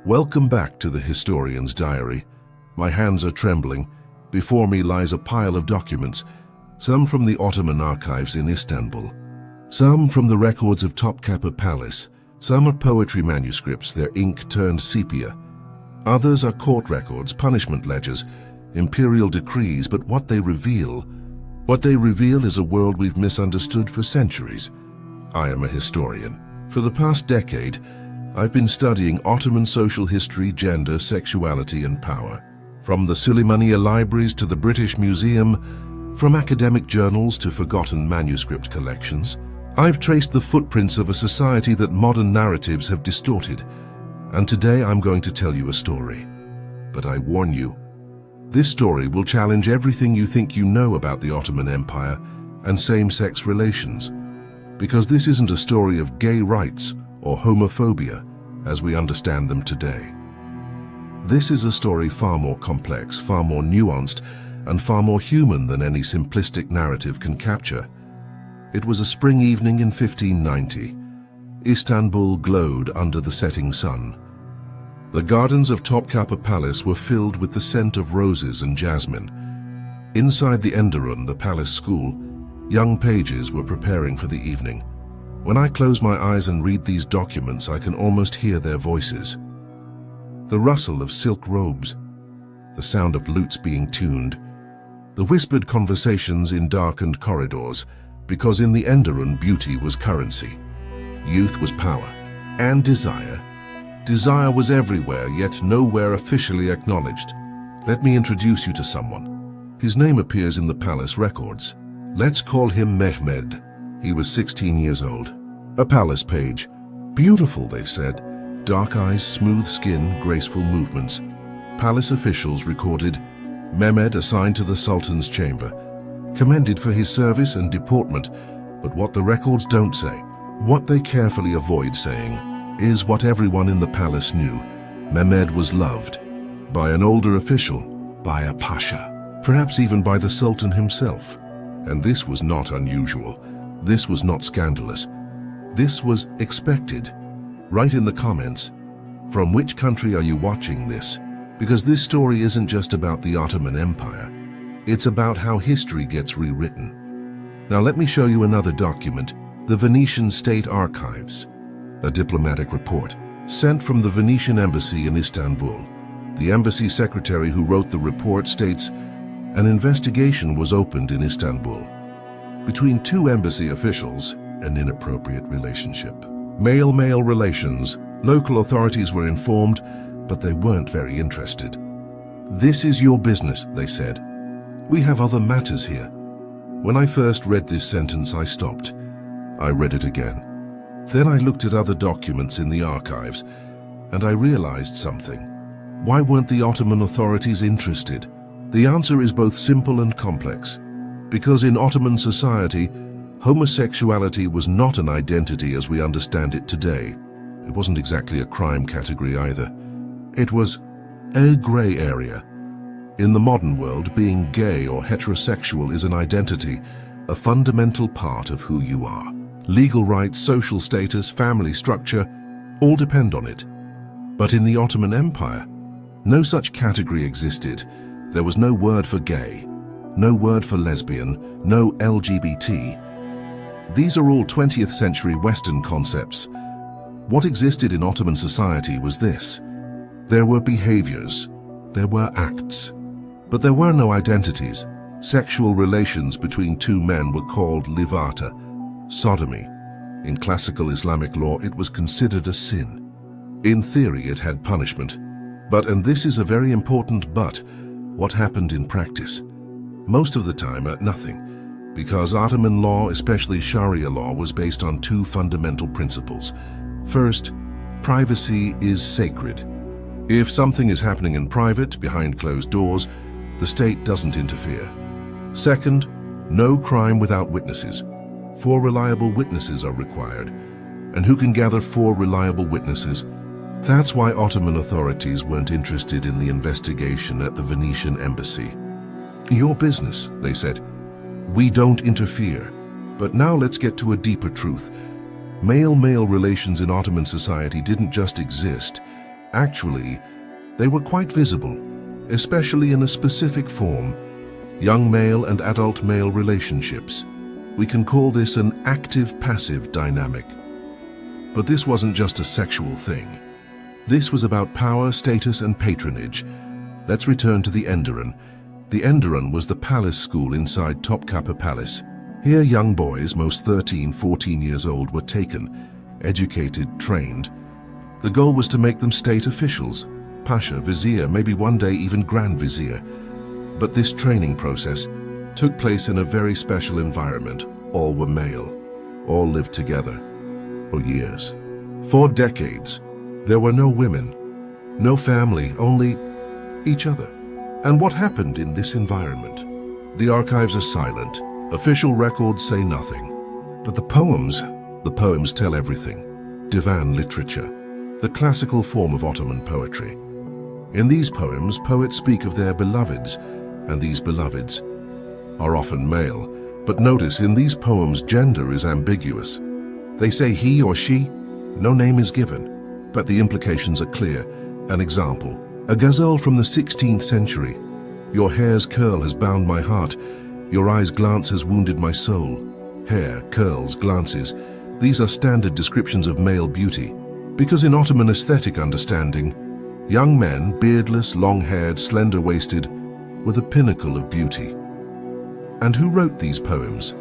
Welcome back to the Historian's Diary. My hands are trembling. Before me lies a pile of documents, some from the Ottoman archives in Istanbul, some from the records of Topkapı Palace, some are poetry manuscripts, their ink turned sepia. Others are court records, punishment ledgers, imperial decrees, but what they reveal is a world we've misunderstood for centuries. I am a historian. For the past decade, I've been studying Ottoman social history, gender, sexuality, and power. From the Süleymaniye libraries to the British Museum, from academic journals to forgotten manuscript collections, I've traced the footprints of a society that modern narratives have distorted. And today I'm going to tell you a story. But I warn you, this story will challenge everything you think you know about the Ottoman Empire and same-sex relations. Because this isn't a story of gay rights or homophobia as we understand them today. This is a story far more complex, far more nuanced, and far more human than any simplistic narrative can capture. It was a spring evening in 1590. Istanbul glowed under the setting sun. The gardens of Topkapı Palace were filled with the scent of roses and jasmine. Inside the Enderun, the palace school, young pages were preparing for the evening. When I close my eyes and read these documents, I can almost hear their voices. The rustle of silk robes, the sound of lutes being tuned, the whispered conversations in darkened corridors, because in the Enderun beauty was currency, youth was power, and desire. Desire was everywhere, yet nowhere officially acknowledged. Let me introduce you to someone. His name appears in the palace records. Let's call him Mehmed. He was 16 years old. A palace page. Beautiful, they said. Dark eyes, smooth skin, graceful movements. Palace officials recorded, Mehmed assigned to the Sultan's chamber. Commended for his service and deportment, but what the records don't say, what they carefully avoid saying, is what everyone in the palace knew. Mehmed was loved. By an older official, by a pasha, perhaps even by the Sultan himself. And this was not unusual. This was not scandalous. This was expected. Write in the comments, from which country are you watching this? Because this story isn't just about the Ottoman Empire. It's about how history gets rewritten. Now let me show you another document, the Venetian State Archives. A diplomatic report, sent from the Venetian Embassy in Istanbul. The embassy secretary who wrote the report states, an investigation was opened in Istanbul between two embassy officials, an inappropriate relationship. Male-male relations. Local authorities were informed, but they weren't very interested. This is your business, they said. We have other matters here. When I first read this sentence, I stopped. I read it again. Then I looked at other documents in the archives, and I realized something. Why weren't the Ottoman authorities interested? The answer is both simple and complex. Because in Ottoman society, homosexuality was not an identity as we understand it today. It wasn't exactly a crime category either. It was a gray area. In the modern world, being gay or heterosexual is an identity, a fundamental part of who you are. Legal rights, social status, family structure, all depend on it. But in the Ottoman Empire, no such category existed. There was no word for gay, no word for lesbian, no LGBT. These are all 20th century Western concepts. What existed in Ottoman society was this. There were behaviors, there were acts, but there were no identities. Sexual relations between two men were called livata, sodomy. In classical Islamic law, it was considered a sin. In theory, it had punishment. But, and this is a very important but, what happened in practice? Most of the time, nothing. Because Ottoman law, especially Sharia law, was based on two fundamental principles. First, privacy is sacred. If something is happening in private, behind closed doors, the state doesn't interfere. Second, no crime without witnesses. 4 reliable witnesses are required. And who can gather 4 reliable witnesses? That's why Ottoman authorities weren't interested in the investigation at the Venetian embassy. Your business, they said. We don't interfere. But now let's get to a deeper truth. Male-male relations in Ottoman society didn't just exist, Actually, they were quite visible, especially in a specific form: young male and adult male relationships. We can call this an active-passive dynamic. But this wasn't just a sexual thing. This was about power, status, and patronage. Let's return to the Enderun. The Enderun was the palace school inside Topkapı Palace. Here young boys, most 13, 14 years old, were taken, educated, trained. The goal was to make them state officials, pasha, vizier, maybe one day even grand vizier. But this training process took place in a very special environment. All were male. All lived together for years. For decades, there were no women, no family, only each other. And what happened in this environment? The archives are silent. Official records say nothing. But the poems tell everything. Divan literature, the classical form of Ottoman poetry. In these poems, poets speak of their beloveds, and these beloveds are often male. But notice, in these poems, gender is ambiguous. They say he or she, no name is given, but the implications are clear. An example, a ghazal from the 16th century. Your hair's curl has bound my heart. Your eye's glance has wounded my soul. Hair, curls, glances. These are standard descriptions of male beauty. Because in Ottoman aesthetic understanding, young men, beardless, long-haired, slender-waisted, were the pinnacle of beauty. And who wrote these poems?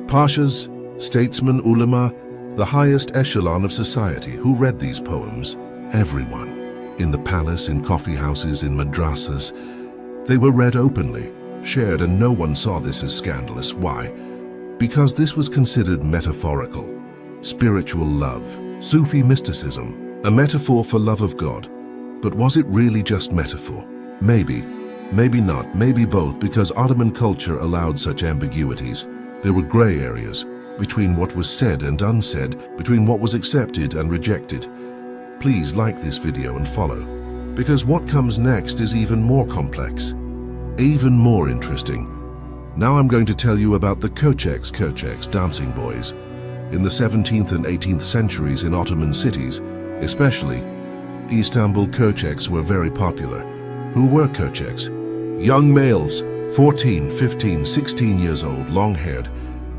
Pashas, statesmen, ulama, the highest echelon of society. Who read these poems? Everyone. In the palace, in coffee houses, in madrasas. They were read openly, shared, and no one saw this as scandalous. Why? Because this was considered metaphorical. Spiritual love, Sufi mysticism, a metaphor for love of God. But was it really just metaphor? Maybe, maybe not, maybe both, because Ottoman culture allowed such ambiguities. There were gray areas between what was said and unsaid, between what was accepted and rejected. Please like this video and follow, because what comes next is even more complex, even more interesting. Now I'm going to tell you about the Köçeks dancing boys. In the 17th and 18th centuries in Ottoman cities, especially Istanbul, Köçeks were very popular. Who were Köçeks? Young males, 14, 15, 16 years old, long-haired.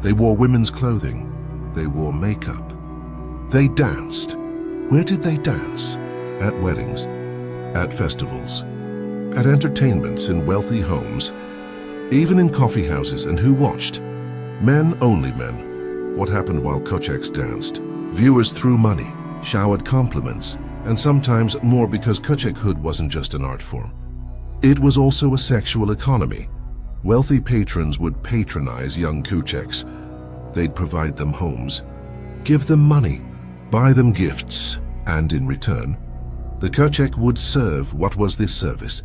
They wore women's clothing. They wore makeup. They danced. Where did they dance? At weddings, at festivals, at entertainments in wealthy homes, even in coffee houses. And who watched? Men, only men. What happened while Köçeks danced? Viewers threw money, showered compliments, and sometimes more, because Köçekhood wasn't just an art form. It was also a sexual economy. Wealthy patrons would patronize young Köçeks. They'd provide them homes, give them money, buy them gifts, and in return, the Köçek would serve. What was this service?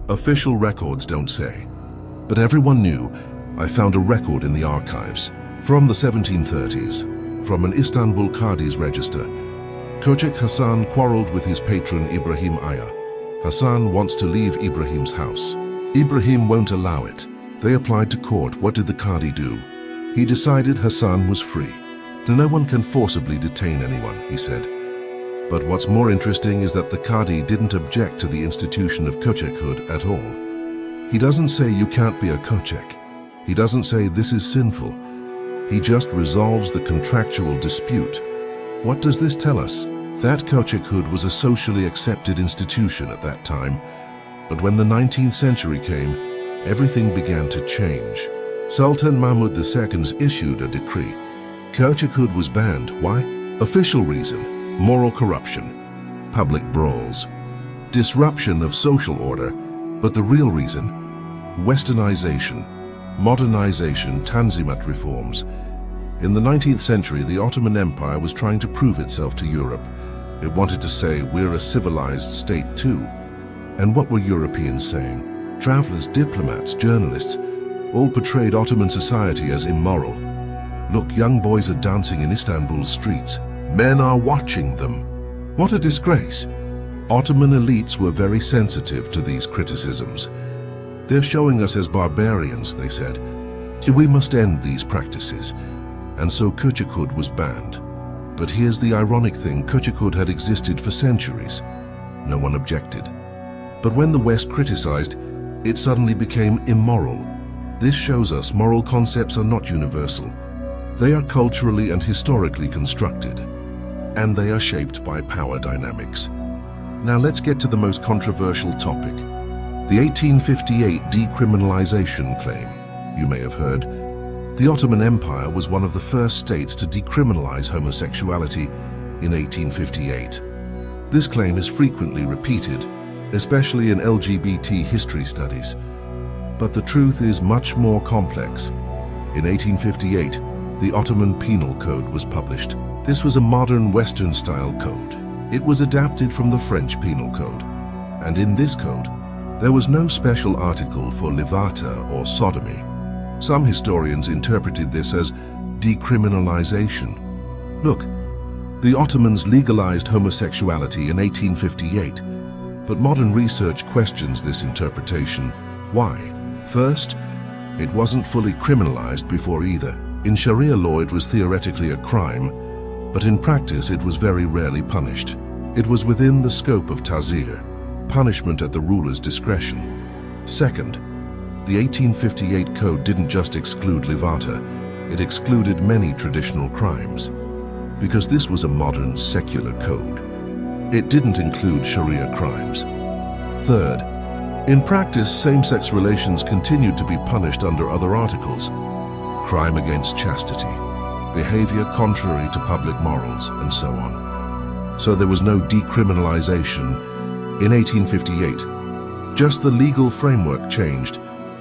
Official records don't say, but everyone knew. I found a record in the archives from the 1730s, from an Istanbul Qadi's register. Köçek Hasan quarreled with his patron Ibrahim Aya. Hasan wants to leave Ibrahim's house. Ibrahim won't allow it. They applied to court. What did the Qadi do? He decided Hasan was free. No one can forcibly detain anyone, he said. But what's more interesting is that the Qadi didn't object to the institution of Köçekhood at all. He doesn't say you can't be a Köçek. He doesn't say this is sinful. He just resolves the contractual dispute. What does this tell us? That Köçekhood was a socially accepted institution at that time. But when the 19th century came, everything began to change. Sultan Mahmud II issued a decree. Köçekhood was banned. Why? Official reason: moral corruption, public brawls, disruption of social order. But the real reason? Westernization, modernization, Tanzimat reforms. In the 19th century, the Ottoman Empire was trying to prove itself to Europe. It wanted to say, we're a civilized state too. And what were Europeans saying? Travelers, diplomats, journalists, all portrayed Ottoman society as immoral. Look, young boys are dancing in Istanbul's streets. Men are watching them. What a disgrace. Ottoman elites were very sensitive to these criticisms. They're showing us as barbarians, they said. We must end these practices. And so Köçekhood was banned. But here's the ironic thing: Köçekhood had existed for centuries. no one objected. But when the West criticized, it suddenly became immoral. This shows us moral concepts are not universal. They are culturally and historically constructed, and they are shaped by power dynamics. Now let's get to the most controversial topic, the 1858 decriminalization claim. You may have heard. The Ottoman Empire was one of the first states to decriminalize homosexuality in 1858. This claim is frequently repeated, especially in LGBT history studies. But the truth is much more complex. In 1858, the Ottoman Penal Code was published. This was a modern Western-style code. It was adapted from the French Penal Code. And in this code, there was no special article for levata or sodomy. Some historians interpreted this as decriminalization. Look, the Ottomans legalized homosexuality in 1858, but modern research questions this interpretation. Why? First, it wasn't fully criminalized before either. In Sharia law, it was theoretically a crime, but in practice it was very rarely punished. It was within the scope of ta'zir, punishment at the ruler's discretion. Second, the 1858 code didn't just exclude levata, it excluded many traditional crimes. Because this was a modern secular code, it didn't include Sharia crimes. Third, in practice, same-sex relations continued to be punished under other articles: crime against chastity, behavior contrary to public morals, and so on. So there was no decriminalization in 1858. Just the legal framework changed.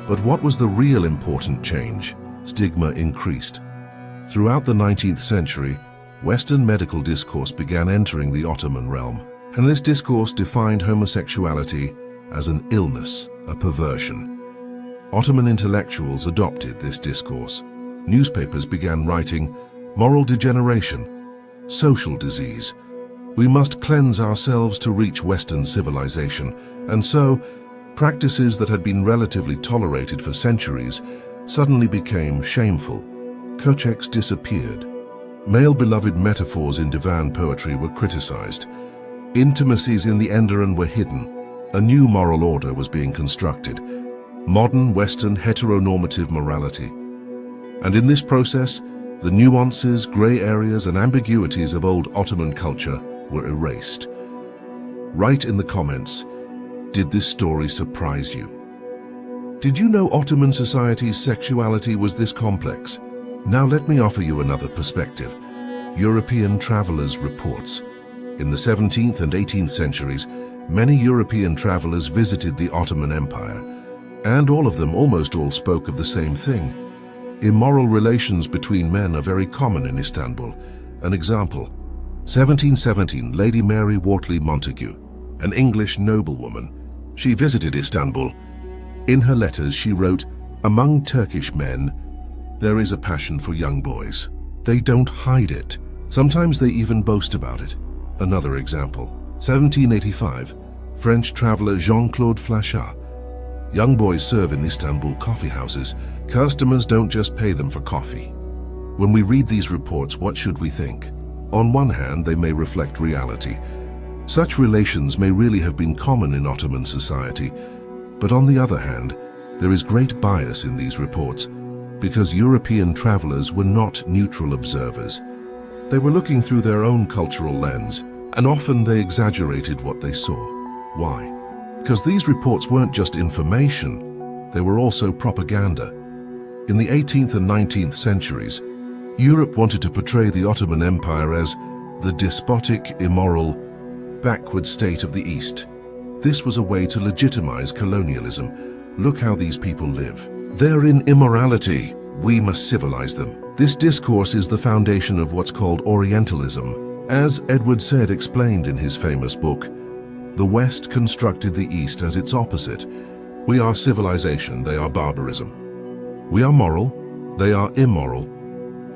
But what was the real important change? Stigma increased. Throughout the 19th century, Western medical discourse began entering the Ottoman realm, and this discourse defined homosexuality as an illness, a perversion. Ottoman intellectuals adopted this discourse. Newspapers began writing, "Moral degeneration, social disease. We must cleanse ourselves to reach Western civilization," and so, practices that had been relatively tolerated for centuries suddenly became shameful. Köçeks disappeared. Male-beloved metaphors in divan poetry were criticized. Intimacies in the Enderun were hidden. A new moral order was being constructed. Modern Western heteronormative morality. And in this process, the nuances, gray areas, and ambiguities of old Ottoman culture were erased. Write in the comments, did this story surprise you? Did you know Ottoman society's sexuality was this complex? Now let me offer you another perspective. European travelers' reports. In the 17th and 18th centuries, many European travelers visited the Ottoman Empire, and all of them, almost all, spoke of the same thing. Immoral relations between men are very common in Istanbul. An example, 1717, Lady Mary Wortley Montagu, an English noblewoman. She visited Istanbul. In her letters she wrote, "Among Turkish men, there is a passion for young boys. They don't hide it. Sometimes they even boast about it." Another example, 1785, French traveler Jean-Claude Flachat. Young boys serve in Istanbul coffee houses. Customers don't just pay them for coffee. When we read these reports, what should we think? On one hand, they may reflect reality. Such relations may really have been common in Ottoman society. But on the other hand, there is great bias in these reports because European travelers were not neutral observers. They were looking through their own cultural lens, and often they exaggerated what they saw. Why? Because these reports weren't just information, they were also propaganda. In the 18th and 19th centuries, Europe wanted to portray the Ottoman Empire as the despotic, immoral, backward state of the East. This was a way to legitimize colonialism. Look how these people live. They're in immorality. We must civilize them. This discourse is the foundation of what's called Orientalism. As Edward Said explained in his famous book, the West constructed the East as its opposite. We are civilization, they are barbarism. We are moral, they are immoral.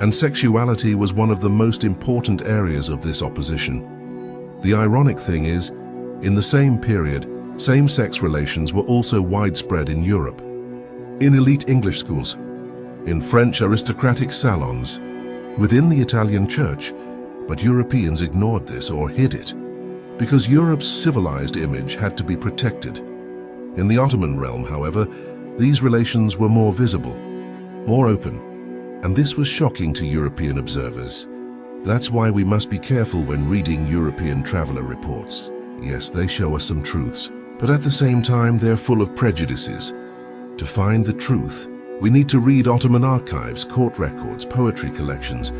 And sexuality was one of the most important areas of this opposition. The ironic thing is, in the same period, same-sex relations were also widespread in Europe. In elite English schools, in French aristocratic salons, within the Italian church, but Europeans ignored this or hid it because Europe's civilized image had to be protected. In the Ottoman realm, however, these relations were more visible, more open, and this was shocking to European observers. That's why we must be careful when reading European traveler reports. Yes, they show us some truths, but at the same time they're full of prejudices. To find the truth, we need to read Ottoman archives, court records, poetry collections,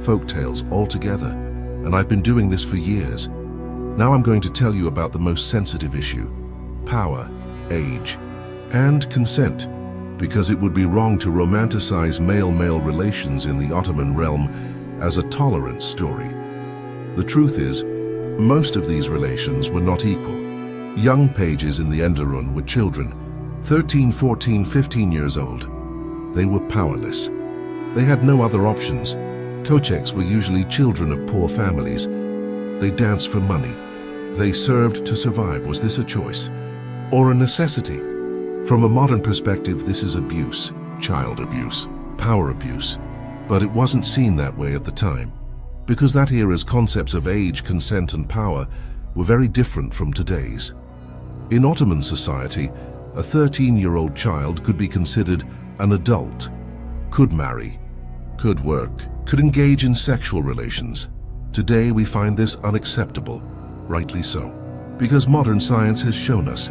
folk tales all together. And I've been doing this for years. Now I'm going to tell you about the most sensitive issue: power, age, and consent, because it would be wrong to romanticize male-male relations in the Ottoman realm as a tolerant story. The truth is, most of these relations were not equal. Young pages in the Enderun were children, 13, 14, 15 years old. They were powerless. They had no other options. Köçeks were usually children of poor families. They danced for money. They served to survive. Was this a choice or a necessity? From a modern perspective, this is abuse, child abuse, power abuse. But it wasn't seen that way at the time, because that era's concepts of age, consent, and power were very different from today's. In Ottoman society, a 13-year-old child could be considered an adult, could marry, could work, could engage in sexual relations. Today we find this unacceptable, rightly so, because modern science has shown us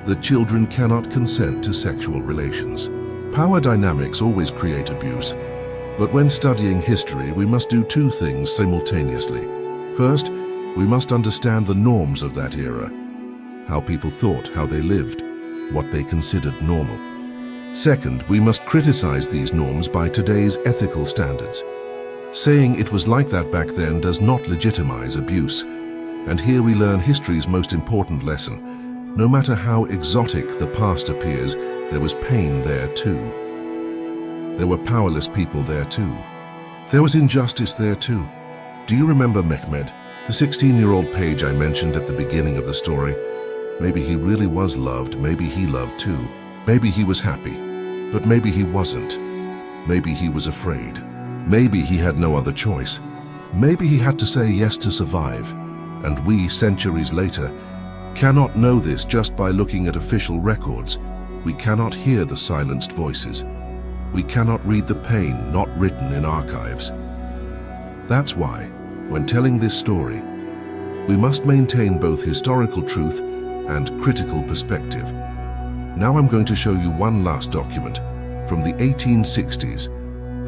that children cannot consent to sexual relations. Power dynamics always create abuse, but when studying history, we must do two things simultaneously. First, we must understand the norms of that era, how people thought, how they lived, what they considered normal. Second, we must criticize these norms by today's ethical standards. Saying it was like that back then does not legitimize abuse. And here we learn history's most important lesson. No matter how exotic the past appears, there was pain there too. There were powerless people there too. There was injustice there too. Do you remember Mehmed, the 16-year-old page I mentioned at the beginning of the story? Maybe he really was loved, maybe he loved too. Maybe he was happy, but maybe he wasn't. Maybe he was afraid. Maybe he had no other choice. Maybe he had to say yes to survive. And we, centuries later, cannot know this just by looking at official records. We cannot hear the silenced voices. We cannot read the pain not written in archives. That's why, when telling this story, we must maintain both historical truth and critical perspective. Now I'm going to show you one last document from the 1860s,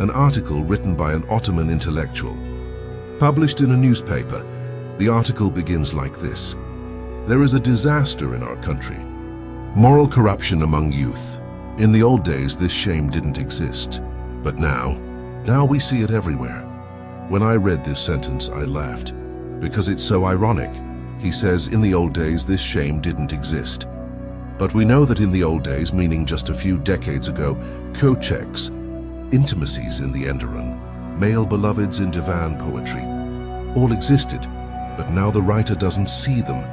an article written by an Ottoman intellectual. Published in a newspaper, the article begins like this. There is a disaster in our country. Moral corruption among youth. In the old days, this shame didn't exist. But now we see it everywhere. When I read this sentence, I laughed, because it's so ironic. He says, in the old days, this shame didn't exist. But we know that in the old days, meaning just a few decades ago, Köçeks, intimacies in the Enderun, male beloveds in divan poetry, all existed, but now the writer doesn't see them,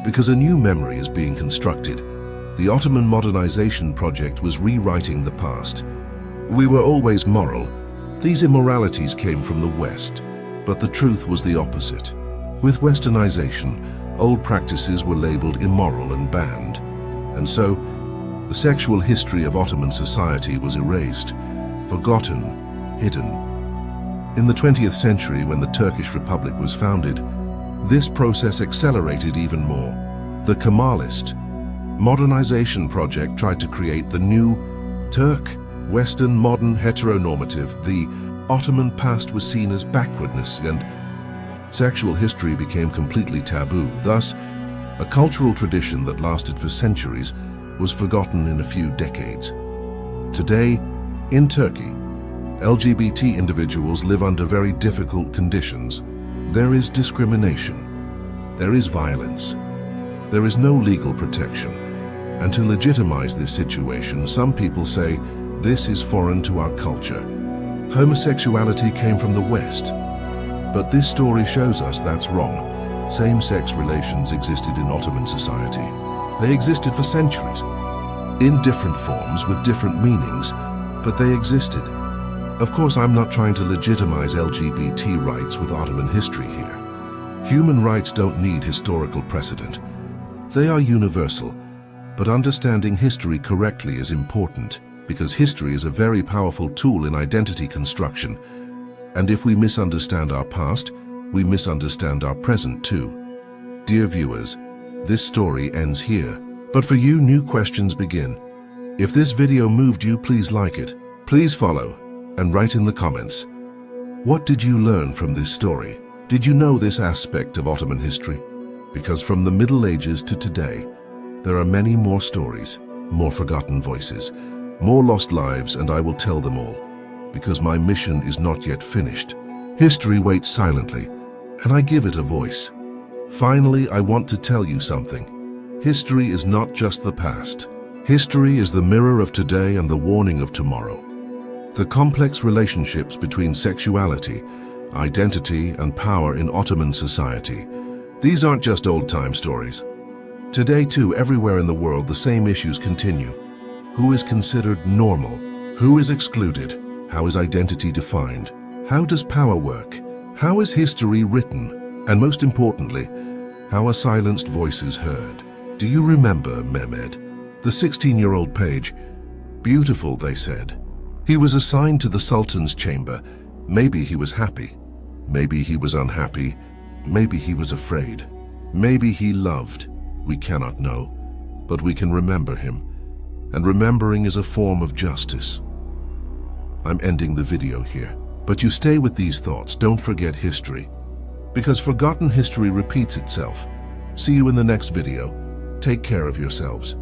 because a new memory is being constructed. The Ottoman modernization project was rewriting the past. We were always moral. These immoralities came from the West, but the truth was the opposite. With westernization, old practices were labeled immoral and banned, and so the sexual history of Ottoman society was erased, forgotten, hidden. In the 20th century, when the Turkish Republic was founded, this process accelerated even more. The Kemalist modernization project tried to create the new Turk, Western, modern, heteronormative. The Ottoman past was seen as backwardness, and sexual history became completely taboo. Thus, a cultural tradition that lasted for centuries was forgotten in a few decades. Today, in Turkey, LGBT individuals live under very difficult conditions. There is discrimination. There is violence. There is no legal protection. And to legitimize this situation, some people say this is foreign to our culture. Homosexuality came from the West. But this story shows us that's wrong. Same-sex relations existed in Ottoman society. They existed for centuries, in different forms with different meanings, but they existed. Of course, I'm not trying to legitimize LGBT rights with Ottoman history here. Human rights don't need historical precedent. They are universal, but understanding history correctly is important because history is a very powerful tool in identity construction. And if we misunderstand our past, we misunderstand our present too. Dear viewers, this story ends here. But for you, new questions begin. If this video moved you, please like it. Please follow and write in the comments. What did you learn from this story? Did you know this aspect of Ottoman history? Because from the Middle Ages to today, there are many more stories, more forgotten voices, more lost lives, and I will tell them all. Because my mission is not yet finished. History waits silently, and I give it a voice. Finally, I want to tell you something. History is not just the past. History is the mirror of today and the warning of tomorrow. The complex relationships between sexuality, identity, and power in Ottoman society. These aren't just old-time stories. Today, too, everywhere in the world, the same issues continue. Who is considered normal? Who is excluded? How is identity defined? How does power work? How is history written? And most importantly, how are silenced voices heard? Do you remember Mehmed, the 16-year-old page? Beautiful, they said. He was assigned to the Sultan's chamber. Maybe he was happy. Maybe he was unhappy. Maybe he was afraid. Maybe he loved. We cannot know, but we can remember him. And remembering is a form of justice. I'm ending the video here, but you stay with these thoughts. Don't forget history, because forgotten history repeats itself. See you in the next video. Take care of yourselves.